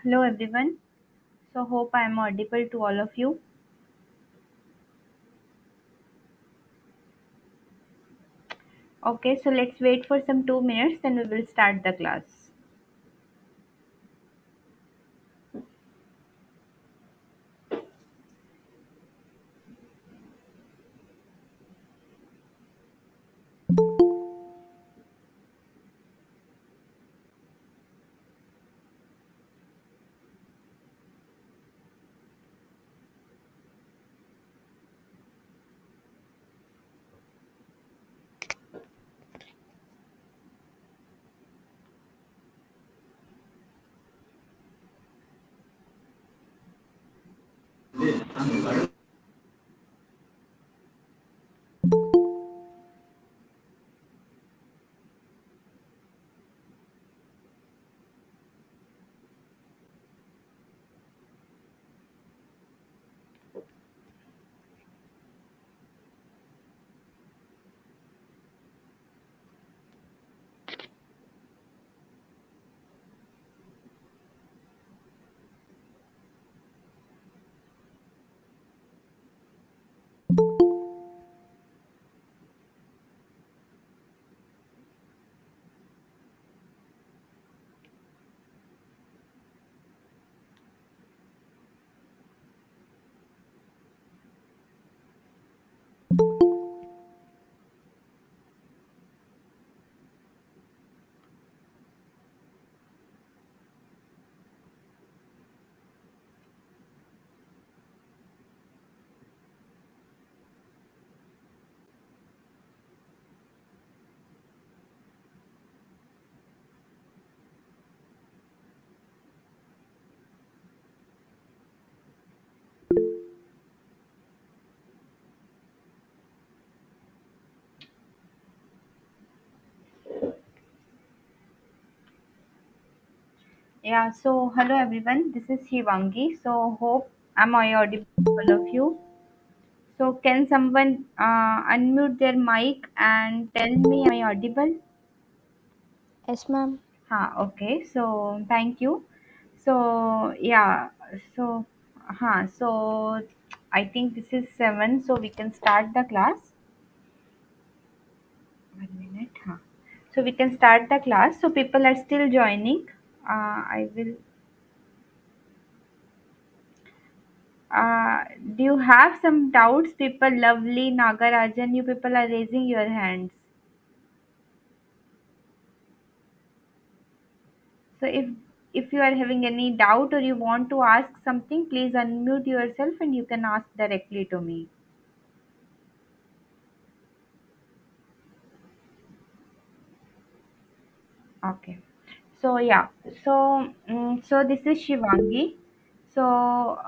Hello everyone. So hope I am audible to all of you. Okay, so let's wait for some 2 minutes, then we will start the class. Yeah, so hello everyone. This is Shivangi. So hope I audible to all of you. So can someone unmute their mic and tell me am I audible? Yes, ma'am. Okay. So thank you. So yeah. So so I think this is 7. So we can start the class. 1 minute. So we can start the class. So people are still joining. I will. Do you have some doubts? People, lovely Nagarajan, you people are raising your hands. So if you are having any doubt or you want to ask something, please unmute yourself and you can ask directly to me. Okay. So yeah. So this is Shivangi. So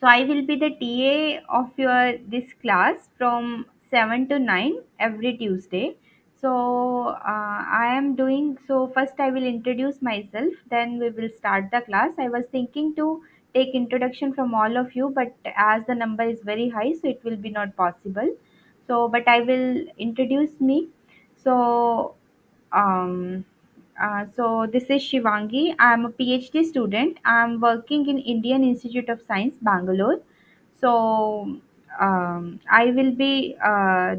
So I will be the TA of your this class from 7 to 9 every Tuesday. So I am doing so first I will introduce myself, then we will start the class. I was thinking to take introduction from all of you, but as the number is very high, so it will be not possible. So but I will introduce me. So um, so this is Shivangi. I'm a PhD student. I'm working in Indian Institute of Science, Bangalore. So I will be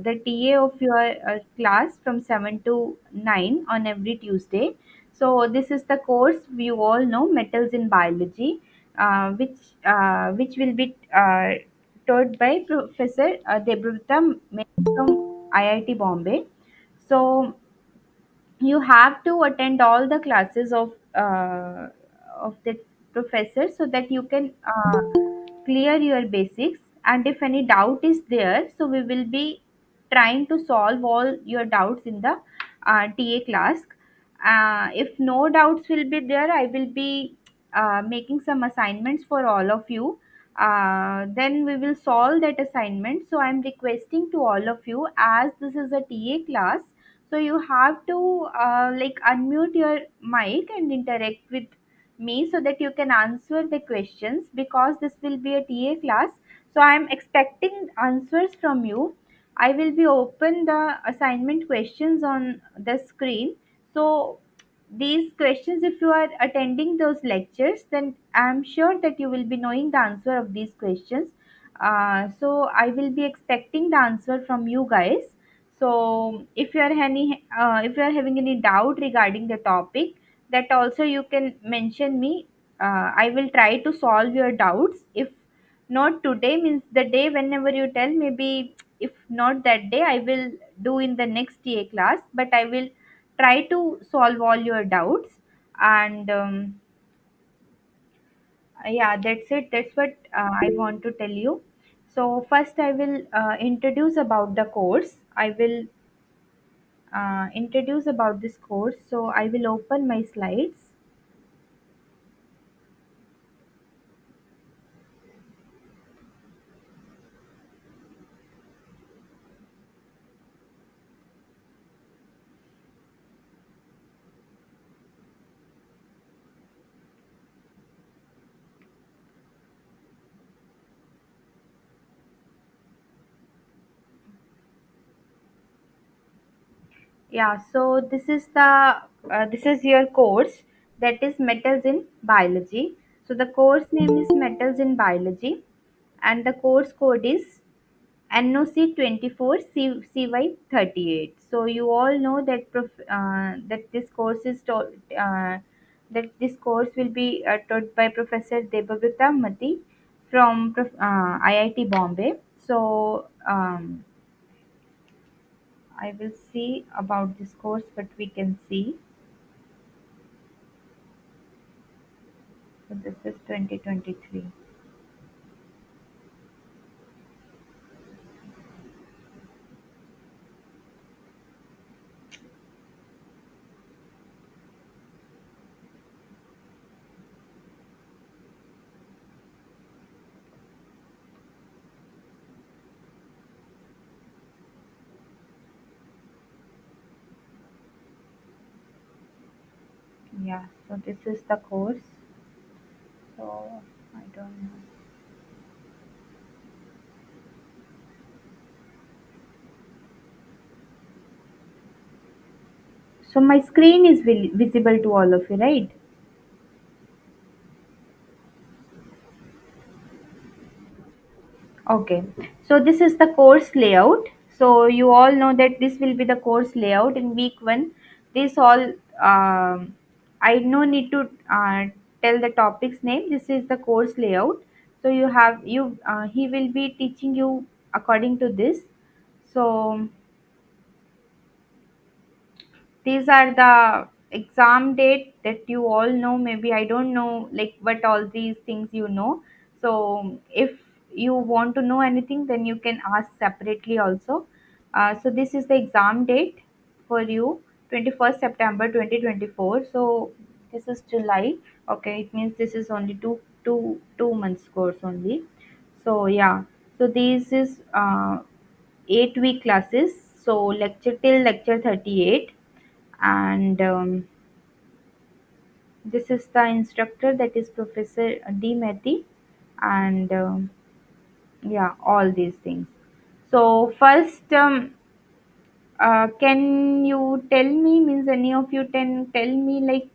the TA of your class from 7 to 9 on every Tuesday. So this is the course you all know, metals in biology, which will be taught by Professor Debrata from IIT Bombay. So you have to attend all the classes of the professor so that you can clear your basics, and if any doubt is there, so we will be trying to solve all your doubts in the ta class. If no doubts will be there, I will be making some assignments for all of you. Then we will solve that assignment. So I'm requesting to all of you, as this is a ta class, so you have to like unmute your mic and interact with me so that you can answer the questions, because this will be a TA class. So I am expecting answers from you. I will be open the assignment questions on the screen. So these questions, if you are attending those lectures, then I'm sure that you will be knowing the answer of these questions. So I will be expecting the answer from you guys. So if you are having any doubt regarding the topic, that also you can mention me. I will try to solve your doubts. If not today, means the day whenever you tell, maybe if not that day, I will do in the next TA class, but I will try to solve all your doubts. And yeah, that's it. That's what I want to tell you. So first I will introduce about the course. I will introduce about this course. So I will open my slides. Yeah, so this is your course, that is metals in biology. So the course name is metals in biology, and the course code is NOC 24 CY 38. So you all know that that this course is taught, that this course will be taught by Professor Debabrata Mati from IIT Bombay. So I will see about this course what we can see. So this is 2023. Yeah, so this is the course. So I don't know. So my screen is visible to all of you, right? Okay, so this is the course layout. So you all know that this will be the course layout in week one. This all I no need to tell the topic's name. This is the course layout. So you have you he will be teaching you according to this. So these are the exam date that you all know. Maybe I don't know like what all these things you know. So if you want to know anything, then you can ask separately also. So this is the exam date for you, 21st September 2024. So this is July. Okay, it means this is only two months course only. So yeah, so this is 8 week classes. So lecture till lecture 38. And this is the instructor, that is Professor D Mehti. And yeah, all these things. So first, can you tell me, means any of you can tell me, like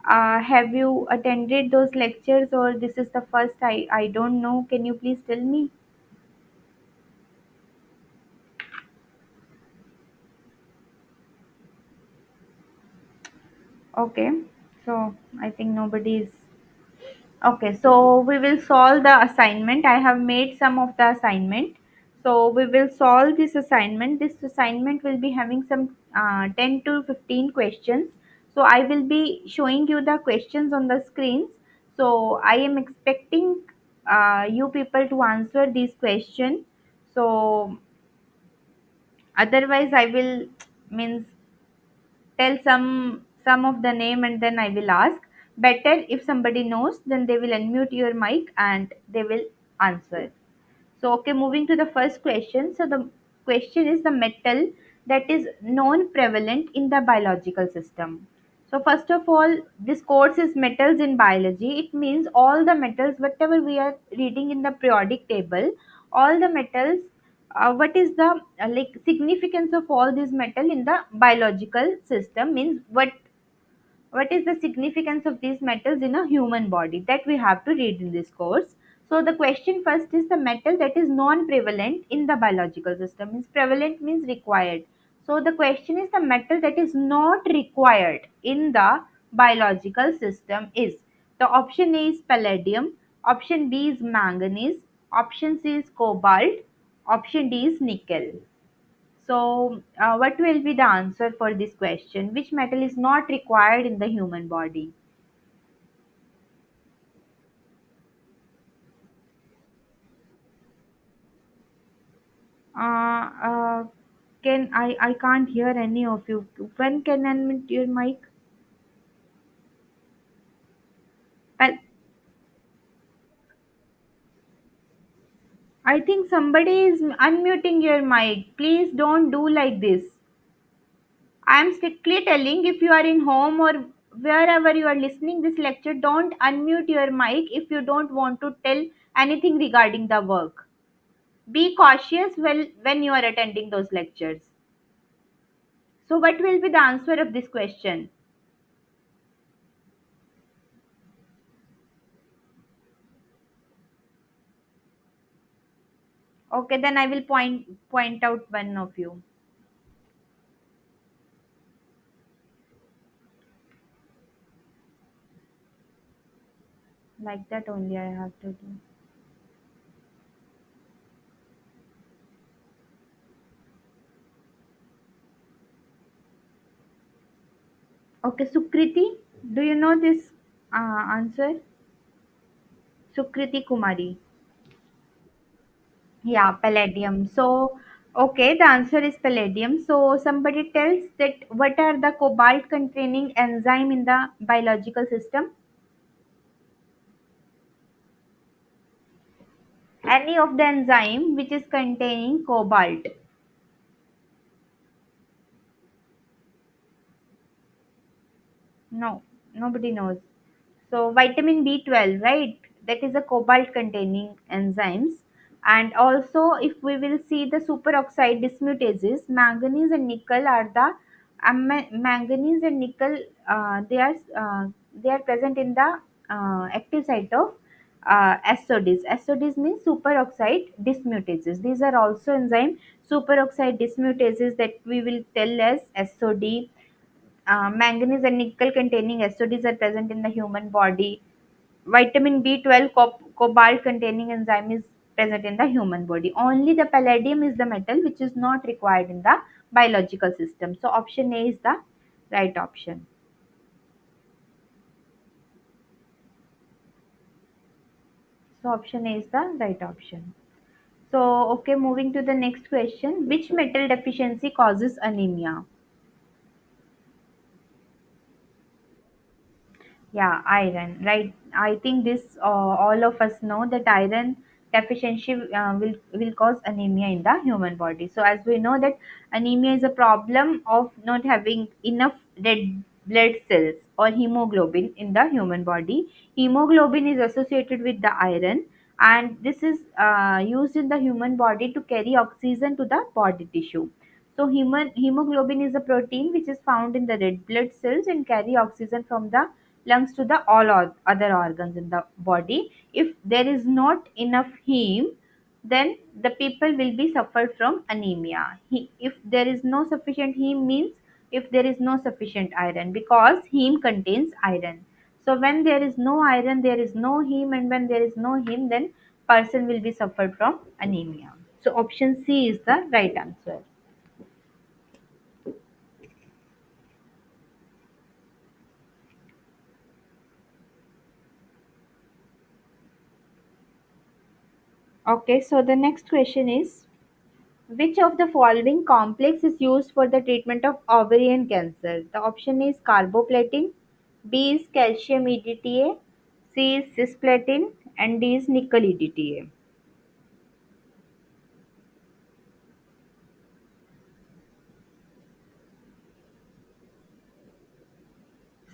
have you attended those lectures, or this is the first? I don't know, can you please tell me? Okay, so I think nobody is. Okay, so we will solve the assignment. I have made some of the assignment. So we will solve this assignment. This assignment will be having some 10 to 15 questions. So I will be showing you the questions on the screens. So I am expecting you people to answer these questions. So otherwise I will means tell some of the name, and then I will ask. Better if somebody knows, then they will unmute your mic and they will answer. So, okay, moving to the first question. So, the question is the metal that is non prevalent in the biological system. So, first of all, this course is metals in biology. It means all the metals, whatever we are reading in the periodic table, all the metals. What is the like significance of all these metal in the biological system? Means what is the significance of these metals in a human body, that we have to read in this course. So the question first is the metal that is non-prevalent in the biological system. Means prevalent means required. So the question is the metal that is not required in the biological system is, the option A is palladium, option B is manganese, option C is cobalt, option D is nickel. So, what will be the answer for this question? Which metal is not required in the human body? Uh, uh, can I can't hear any of you. When can unmute your mic? Well, I think somebody is unmuting your mic. Please don't do like this. I am strictly telling, if you are in home or wherever you are listening this lecture, don't unmute your mic if you don't want to tell anything regarding the work. Be cautious when you are attending those lectures. So, what will be the answer of this question? Okay, then I will point out one of you. Like that only I have to do. Okay, Sukriti, do you know this answer? Sukriti Kumari. Yeah, palladium. So, okay, the answer is palladium. So, somebody tells that what are the cobalt containing enzyme in the biological system? Any of the enzyme which is containing cobalt. No, nobody knows. So vitamin B12, right? That is a cobalt containing enzymes. And also if we will see the superoxide dismutases, manganese and nickel are the manganese and nickel, they are present in the active site of SODs. SODs means superoxide dismutases. These are also enzyme superoxide dismutases that we will tell as SOD. Manganese and nickel containing SODs are present in the human body. Vitamin B12 cobalt containing enzyme is present in the human body. Only the palladium is the metal which is not required in the biological system. So option A is the right option. So option A is the right option. So okay, moving to the next question. Which metal deficiency causes anemia? Yeah, iron, right? I think this all of us know that iron deficiency will cause anemia in the human body. So as we know that anemia is a problem of not having enough red blood cells or hemoglobin in the human body. Hemoglobin is associated with the iron, and this is used in the human body to carry oxygen to the body tissue. So hemoglobin is a protein which is found in the red blood cells and carry oxygen from the lungs to the other organs in the body. If there is not enough heme, then the people will be suffered from anemia. If there is no sufficient heme means if there is no sufficient iron, because heme contains iron. So when there is no iron, there is no heme, and when there is no heme, then person will be suffered from anemia. So option C is the right answer. Okay, so the next question is, which of the following complex is used for the treatment of ovarian cancer? The option is carboplatin, B is calcium EDTA, C is cisplatin, and D is nickel EDTA.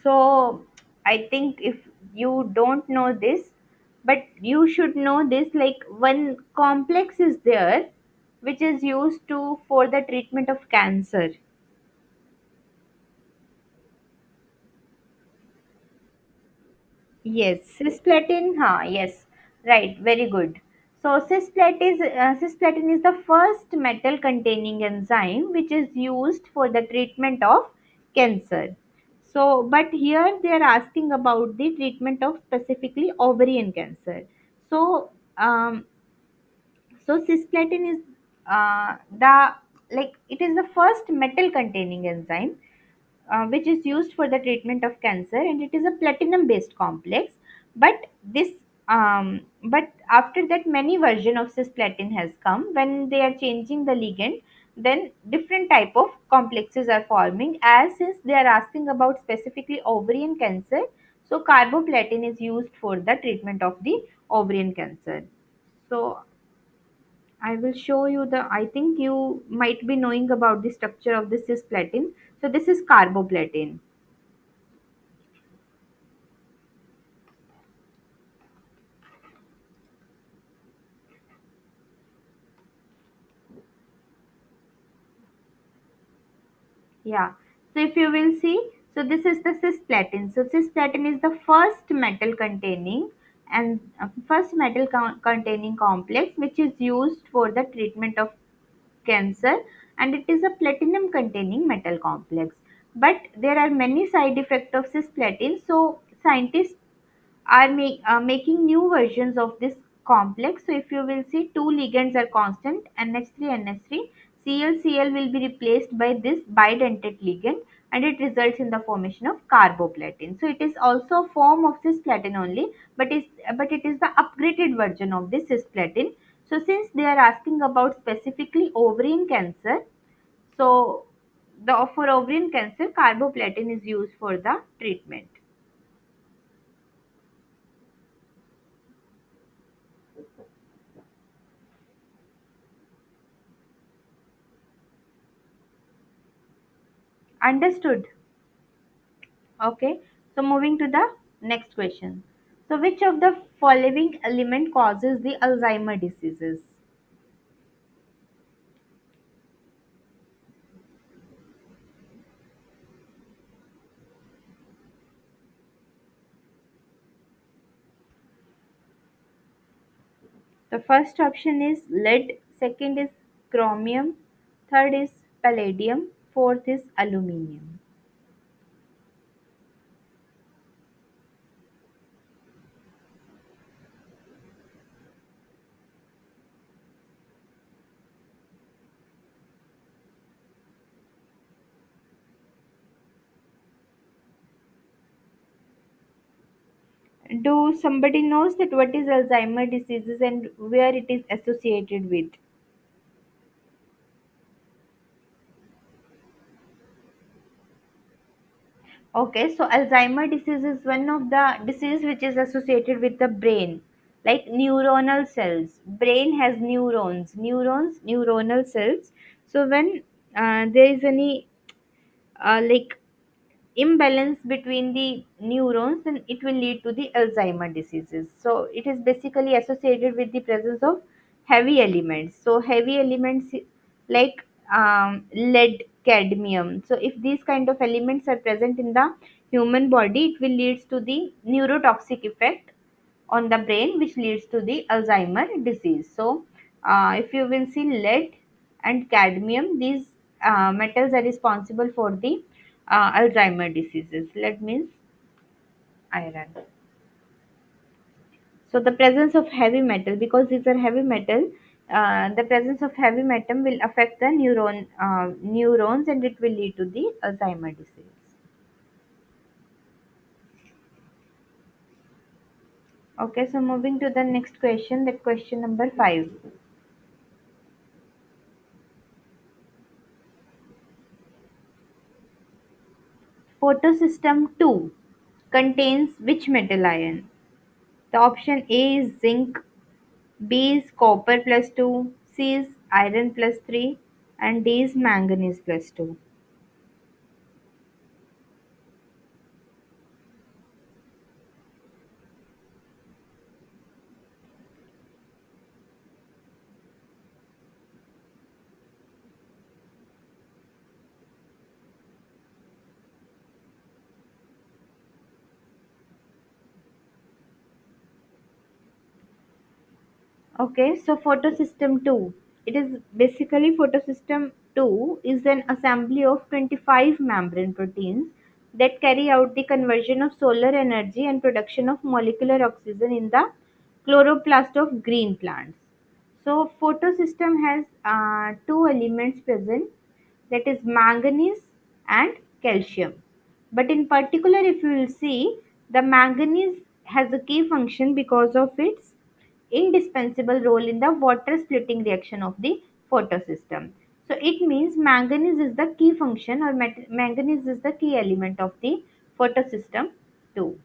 So I think if you don't know this, but you should know this, like one complex is there which is used to for the treatment of cancer. Yes, cisplatin, yes, right, very good. So cisplatin is the first metal containing enzyme which is used for the treatment of cancer. So, but here they are asking about the treatment of specifically ovarian cancer. So, cisplatin is the like it is the first metal containing enzyme which is used for the treatment of cancer, and it is a platinum based complex. But this but after that many version of cisplatin has come. When they are changing the ligand, then different type of complexes are forming, as since they are asking about specifically ovarian cancer. So carboplatin is used for the treatment of the ovarian cancer. So I will show you the, I think you might be knowing about the structure of the cisplatin. So this is carboplatin. Yeah. So if you will see, so this is the cisplatin. So cisplatin is the first metal containing and first metal containing complex which is used for the treatment of cancer, and it is a platinum containing metal complex. But there are many side effects of cisplatin. So scientists are making new versions of this complex. So if you will see, two ligands are constant, NH3, NH3. Cl will be replaced by this bidentate ligand, and it results in the formation of carboplatin. So it is also a form of cisplatin only, but it is the upgraded version of this cisplatin. So since they are asking about specifically ovarian cancer, so the for ovarian cancer, carboplatin is used for the treatment. Understood? Okay, so moving to the next question. So, which of the following element causes the Alzheimer diseases? The first option is lead, second is chromium, third is palladium, fourth is aluminium. Do somebody knows that what is Alzheimer diseases and where it is associated with? Okay, so Alzheimer disease is one of the disease which is associated with the brain, like neuronal cells. Brain has neuronal cells. So when there is any like imbalance between the neurons, then it will lead to the Alzheimer diseases. So it is basically associated with the presence of heavy elements. So heavy elements like lead, cadmium. So if these kind of elements are present in the human body, it will leads to the neurotoxic effect on the brain, which leads to the Alzheimer disease. So if you will see, lead and cadmium, these metals are responsible for the Alzheimer diseases. Lead means iron. So the presence of heavy metal, because these are heavy metal, the presence of heavy metal will affect the neurons, and it will lead to the Alzheimer disease. Okay, so moving to the next question, that question number 5. Photosystem 2 contains which metal ion? The option A is zinc, B is copper plus 2, C is iron plus 3, and D is manganese plus 2. Okay, so photosystem 2. It is basically photosystem 2 is an assembly of 25 membrane proteins that carry out the conversion of solar energy and production of molecular oxygen in the chloroplast of green plants. So photosystem has two elements present, that is manganese and calcium. But in particular, if you will see, the manganese has a key function because of its indispensable role in the water splitting reaction of the photosystem. So it means manganese is the key function, or manganese is the key element of the photosystem too.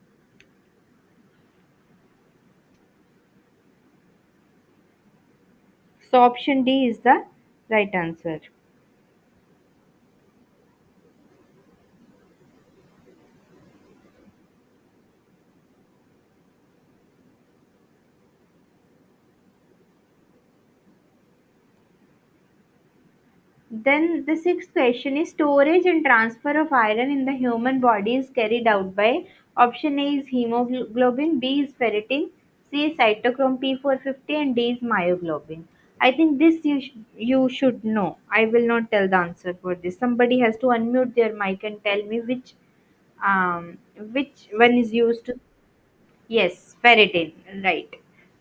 So option D is the right answer. Then the sixth question is storage and transfer of iron in the human body is carried out by option A is hemoglobin, B is ferritin, C is cytochrome P450, and D is myoglobin. I think this you should know. I will not tell the answer for this. Somebody has to unmute their mic and tell me which one is used to. Yes, ferritin, right.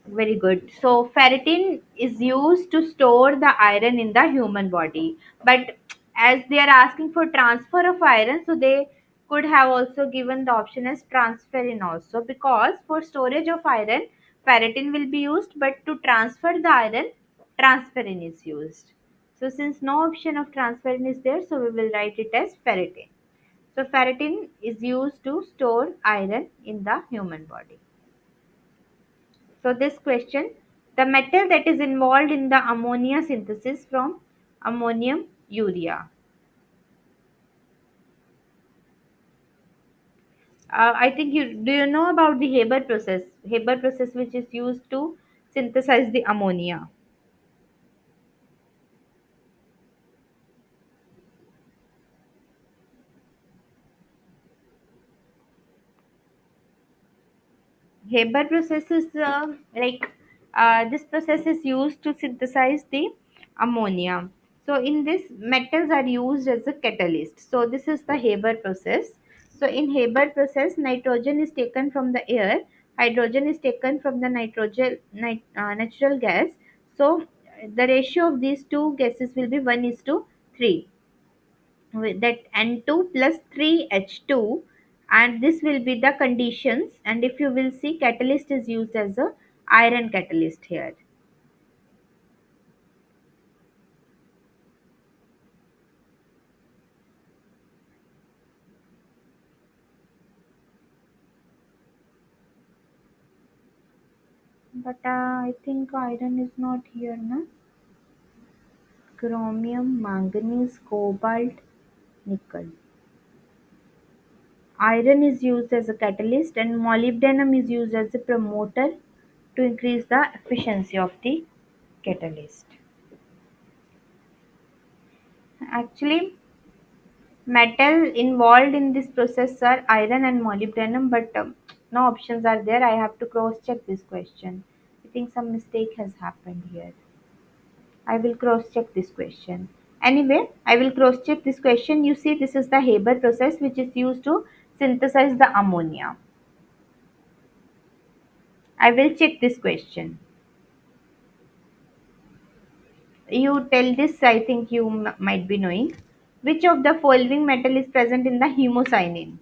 Very good. So, ferritin is used to store the iron in the human body. But as they are asking for transfer of iron, so they could have also given the option as transferrin also, because for storage of iron, ferritin will be used, but to transfer the iron, transferrin is used. So, since no option of transferrin is there, so we will write it as ferritin. So, ferritin is used to store iron in the human body. So this question, the metal that is involved in the ammonia synthesis from ammonium urea. I think you know about the Haber process. Haber process, which is used to synthesize the ammonia. Haber process is this process is used to synthesize the ammonia. So in this, metals are used as a catalyst. So this is the Haber process. So in Haber process, nitrogen is taken from the air, hydrogen is taken from the natural gas. So the ratio of these two gases will be 1 is to 3, with that N2 plus 3H2, and this will be the conditions. And if you will see, catalyst is used as a iron catalyst here. But I think iron is not here, na? Chromium, manganese, cobalt, nickel. Iron is used as a catalyst, and molybdenum is used as a promoter to increase the efficiency of the catalyst. Actually, metal involved in this process are iron and molybdenum, but no options are there. I have to cross check this question. I think some mistake has happened here. I will cross check this question. Anyway, I will cross check this question. You see, this is the Haber process which is used to synthesize the ammonia. I will check this question. You tell this, I think you might be knowing. Which of the following metal is present in the hemocyanin?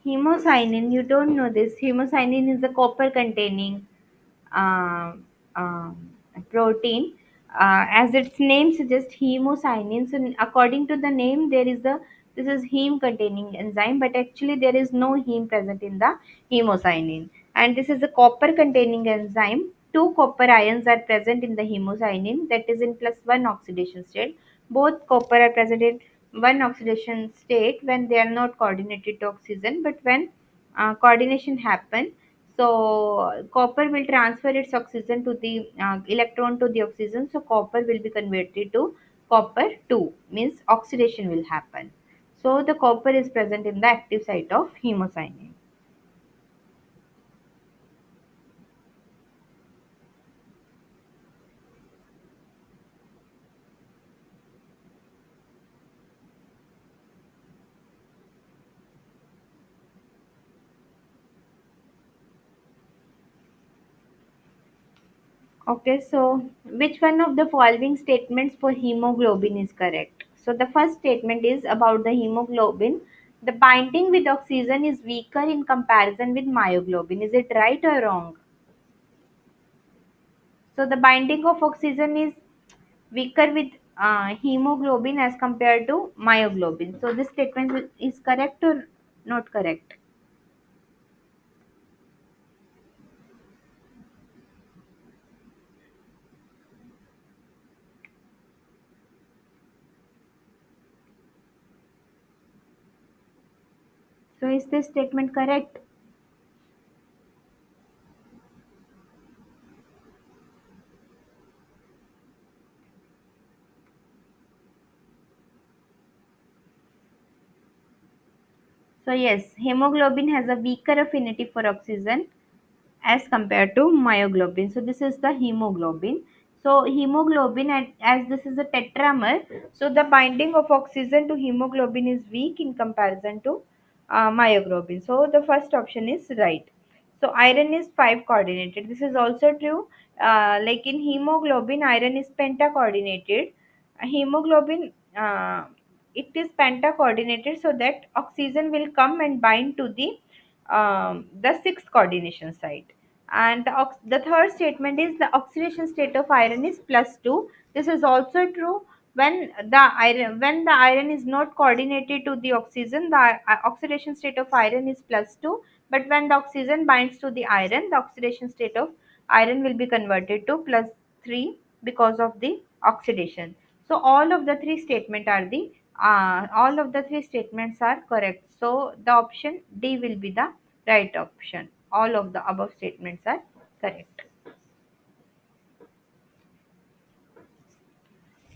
Hemocyanin, you don't know this. Hemocyanin is a copper containing uh, um, protein. As its name suggests, hemocyanin. So, according to the name, there is the this is heme containing enzyme, but actually there is no heme present in the hemocyanin. And this is a copper containing enzyme. Two copper ions are present in the hemocyanin, that is in +1 oxidation state. Both copper are present in one oxidation state when they are not coordinated to oxygen, but when coordination happen, so copper will transfer its oxygen to the electron to the oxygen, so copper will be converted to copper 2, means oxidation will happen. So the copper is present in the active site of hemocyanin. Okay, so which one of the following statements for hemoglobin is correct? So the first statement is about the hemoglobin. The binding with oxygen is weaker in comparison with myoglobin. Is it right or wrong? So the binding of oxygen is weaker with hemoglobin as compared to myoglobin. So this statement is correct or not correct? So is this statement correct? So yes, hemoglobin has a weaker affinity for oxygen as compared to myoglobin. So this is the hemoglobin. So hemoglobin, as this is a tetramer, so the binding of oxygen to hemoglobin is weak in comparison to myoglobin. So the first option is right. So iron is 5 coordinated. This is also true. Like in hemoglobin, iron is pentacoordinated. Hemoglobin, it is pentacoordinated, so that oxygen will come and bind to the sixth coordination site. And the third statement is the oxidation state of iron is +2. This is also true. When the iron is not coordinated to the oxygen, the oxidation state of iron is +2. But when the oxygen binds to the iron, the oxidation state of iron will be converted to +3 because of the oxidation. So all of the three statements are correct. So the option D will be the right option. All of the above statements are correct.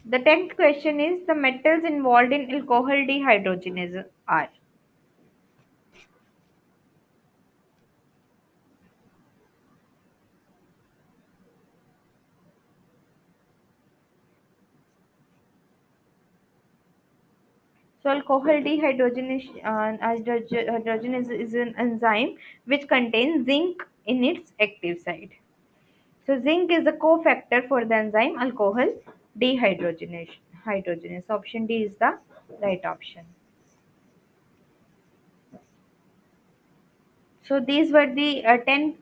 The 10th question is the metals involved in alcohol dehydrogenase are. So alcohol dehydrogenase is an enzyme which contains zinc in its active site. So zinc is the cofactor for the enzyme alcohol dehydrogenase. Option D is the right option. So these were the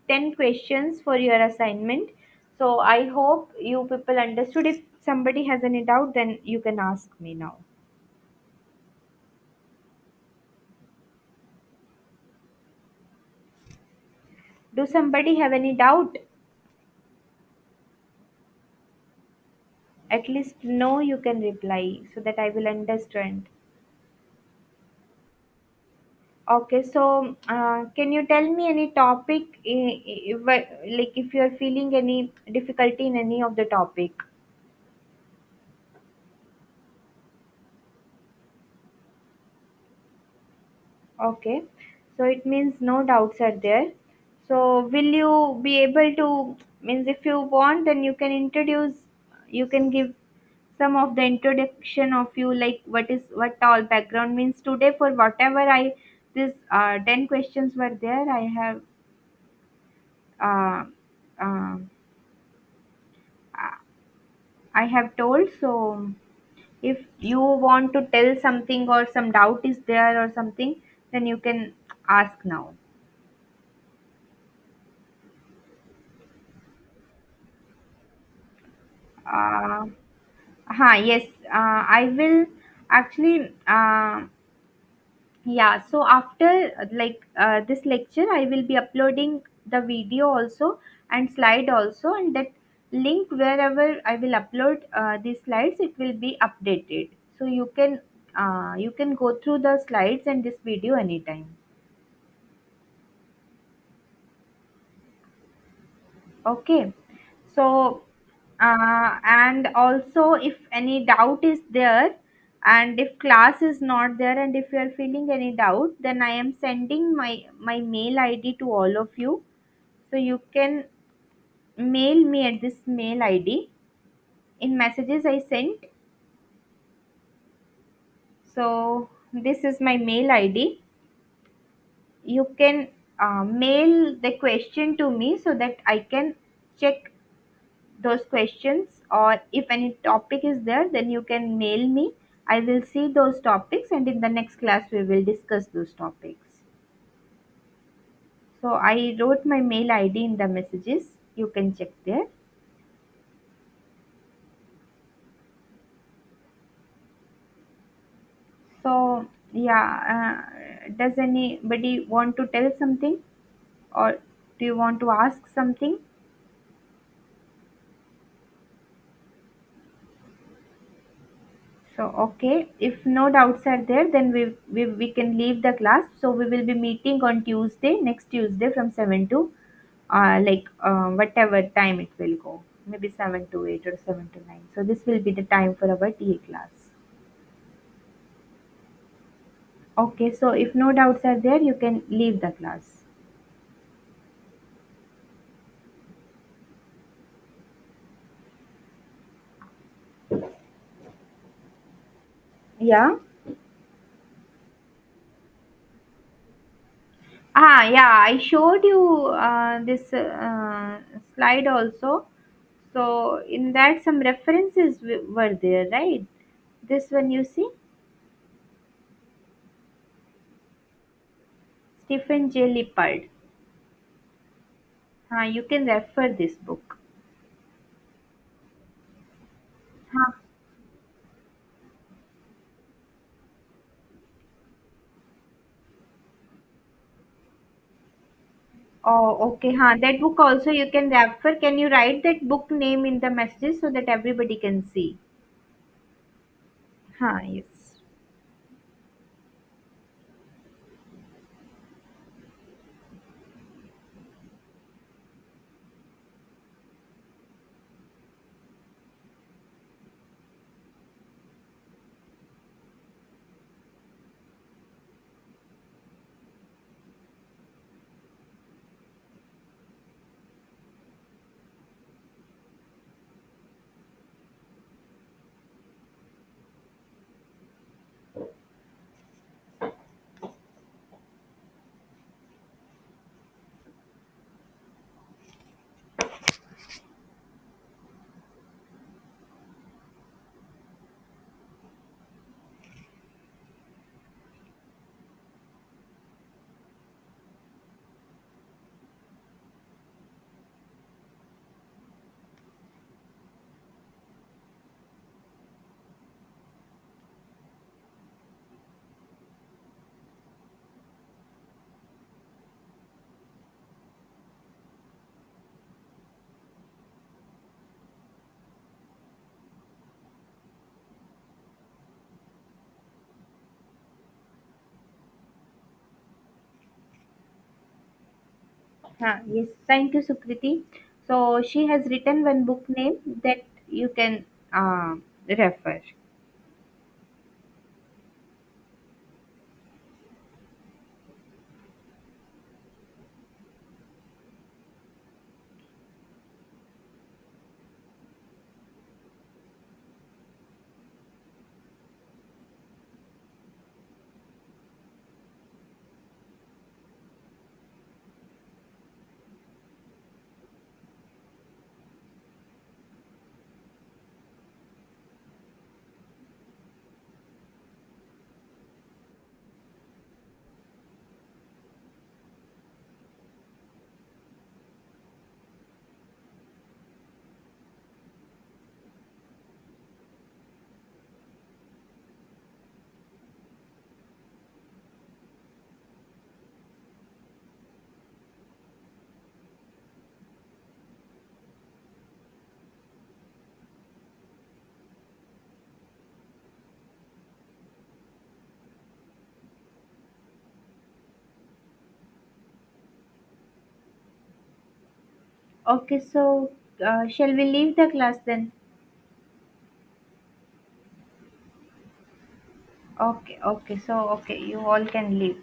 10 questions for your assignment. So I hope you people understood. If somebody has any doubt, then you can ask me now. Do somebody have any doubt? At least no, you can reply so that I will understand. Okay, so can you tell me any topic, like if you are feeling any difficulty in any of the topic? Okay, so it means no doubts are there. So will you be able to, means if you want, then you can give some of the introduction of you, like what all background means today for whatever this 10 questions were there. Uh, uh, I have told. So if you want to tell something or some doubt is there or something, then you can ask now. Uh, yes, I will actually. Yeah, so after this lecture, I will be uploading the video also and slide also, and that link wherever I will upload these slides, it will be updated. So you can You can go through the slides and this video anytime. Okay. So, and also if any doubt is there, and if class is not there, and if you are feeling any doubt, then I am sending my mail ID to all of you. So you can mail me at this mail ID in messages I sent. So this is my mail ID. You can mail the question to me so that I can check those questions, or if any topic is there, then you can mail me. I will see those topics, and in the next class we will discuss those topics. So I wrote my mail ID in the messages. You can check there. So yeah, does anybody want to tell something, or do you want to ask something? So, okay, if no doubts are there, then we can leave the class. So, we will be meeting on Tuesday, next Tuesday from 7 to whatever time it will go. Maybe 7 to 8 or 7 to 9. So, this will be the time for our TA class. Okay, so if no doubts are there, you can leave the class. Yeah. Yeah, I showed you this slide also. So, in that, some references were there, right? This one you see, Stephen J. Lippard. You can refer this book. Huh. Oh, okay. That book also you can refer. Can you write that book name in the messages so that everybody can see? Yes. Yes. Thank you, Sukriti. So she has written one book name that you can refer. Okay, so shall we leave the class then? Okay, okay, so okay, you all can leave.